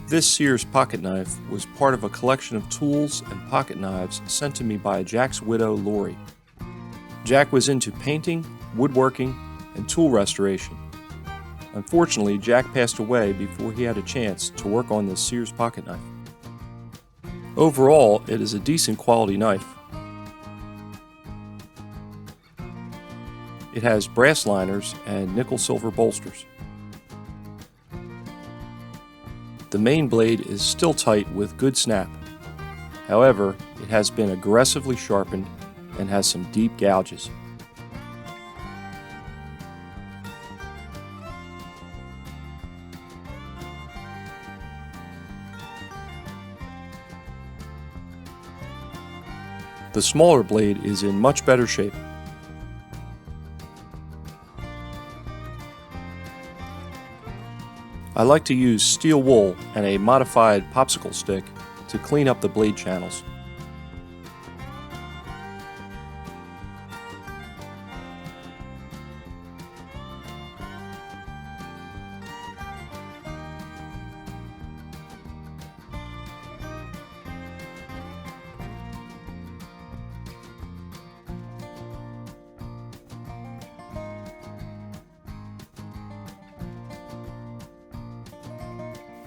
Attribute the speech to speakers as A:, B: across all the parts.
A: This Sears pocket knife was part of a collection of tools and pocket knives sent to me by Jack's widow, Lori. Jack was into painting, woodworking, and tool restoration. Unfortunately, Jack passed away before he had a chance to work on this Sears pocket knife. Overall, it is a decent quality knife. It has brass liners and nickel-silver bolsters. The main blade is still tight with good snap. However, it has been aggressively sharpened and has some deep gouges. The smaller blade is in much better shape. I like to use steel wool and a modified popsicle stick to clean up the blade channels.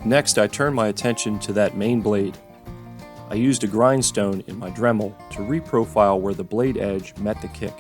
A: Next, I turned my attention to that main blade. I used a grindstone in my Dremel to reprofile where the blade edge met the kick.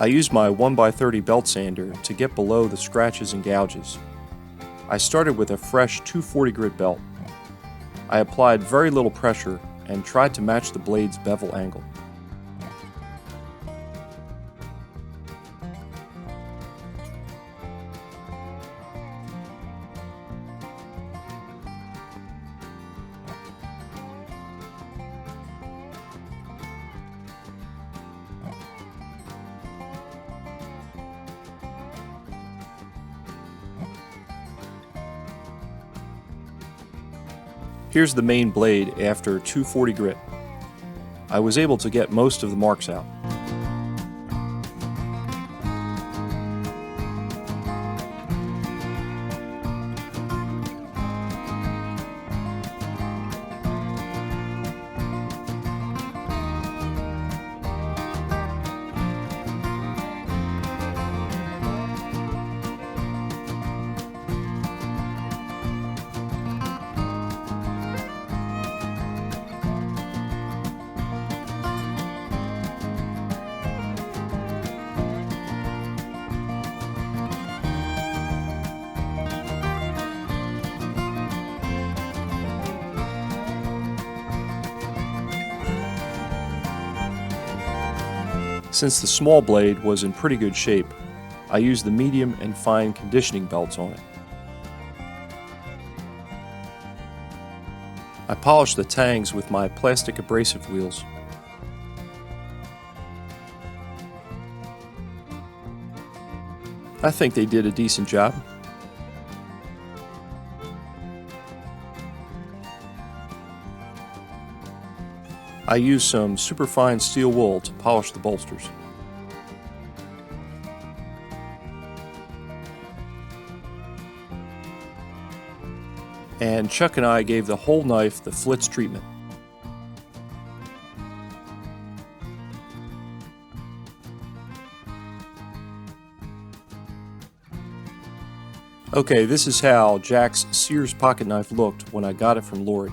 A: I used my 1x30 belt sander to get below the scratches and gouges. I started with a fresh 240 grit belt. I applied very little pressure and tried to match the blade's bevel angle. Here's the main blade after 240 grit. I was able to get most of the marks out. Since the small blade was in pretty good shape, I used the medium and fine conditioning belts on it. I polished the tangs with my plastic abrasive wheels. I think they did a decent job. I used some superfine steel wool to polish the bolsters. And Chuck and I gave the whole knife the Flitz treatment. Okay, this is how Jack's Sears pocket knife looked when I got it from Lori.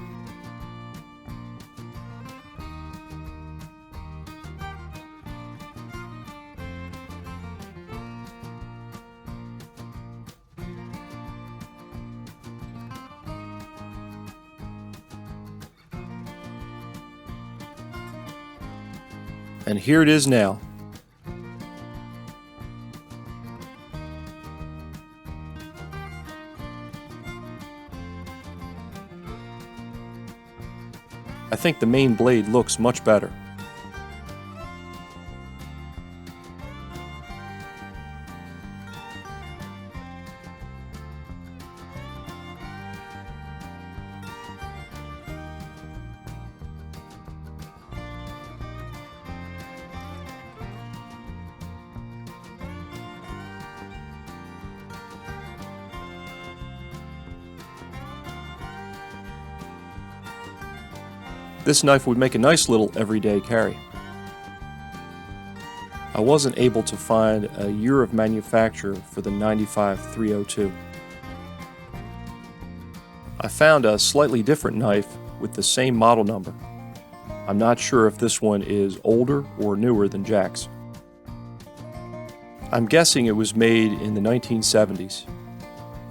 A: And here it is now. I think the main blade looks much better. This knife would make a nice little everyday carry. I wasn't able to find a year of manufacture for the 95-302. I found a slightly different knife with the same model number. I'm not sure if this one is older or newer than Jack's. I'm guessing it was made in the 1970s.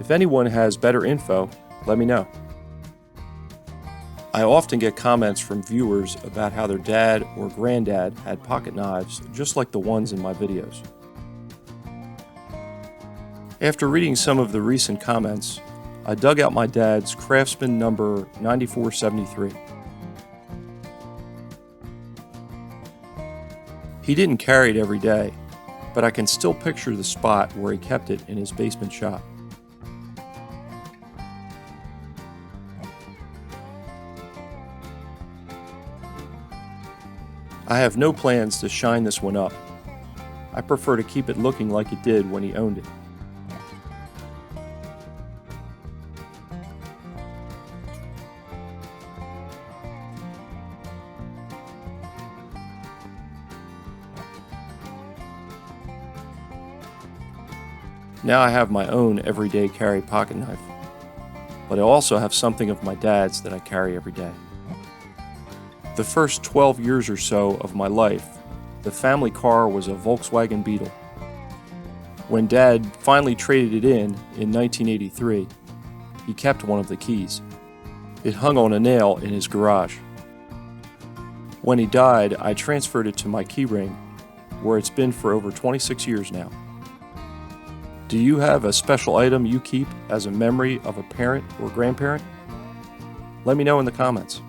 A: If anyone has better info, let me know. I often get comments from viewers about how their dad or granddad had pocket knives just like the ones in my videos. After reading some of the recent comments, I dug out my dad's Craftsman number 9473. He didn't carry it every day, but I can still picture the spot where he kept it in his basement shop. I have no plans to shine this one up. I prefer to keep it looking like it did when he owned it. Now I have my own everyday carry pocket knife, but I also have something of my dad's that I carry every day. The first 12 years or so of my life, the family car was a Volkswagen Beetle. When Dad finally traded it in 1983, he kept one of the keys. It hung on a nail in his garage. When he died, I transferred it to my key ring, where it's been for over 26 years now. Do you have a special item you keep as a memory of a parent or grandparent? Let me know in the comments.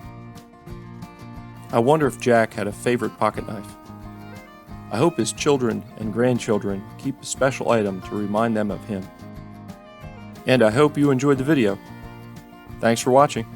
A: I wonder if Jack had a favorite pocket knife. I hope his children and grandchildren keep a special item to remind them of him. And I hope you enjoyed the video. Thanks for watching.